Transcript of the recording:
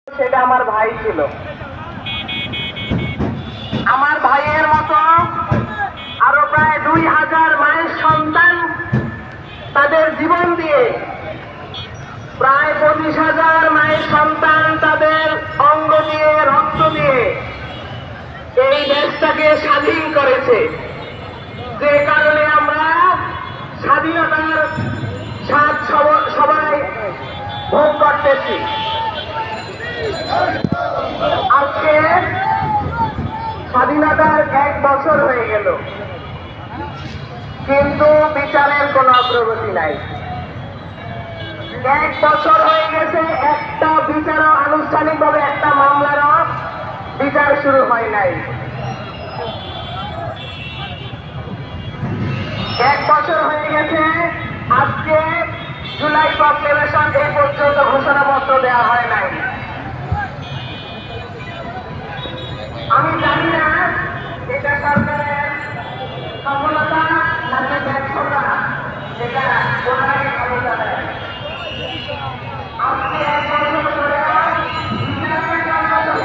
সেটা আমার ভাই ছিল। আমার ভাইয়ের মতো আরো প্রায় 2000 মায়ের সন্তান তাদের জীবন দিয়ে, প্রায় 25,000 মায়ের সন্তান তাদের অঙ্গ দিয়ে, রক্ত দিয়ে এই দেশটাকে স্বাধীন করেছে। যে কারণে আমরা স্বাধীনতার স্বাদ সবাই ভোগ করতেছি। আজকে স্বাধীনতার 1 বছর হয়ে গেল, কিন্তু বিচারের কোনো অগ্রগতি নাই। 1 বছর হয়ে গেছে, একটা বিচারও আনুষ্ঠানিকভাবে একটা মামলারও বিচার শুরু হয় নাই। 1 বছর হয়ে গেছে, আজকে জুলাই প্রক্লেমেশন এই পর্যন্ত ঘোষণাপত্র দেওয়া হয় নাই। আমি জানি না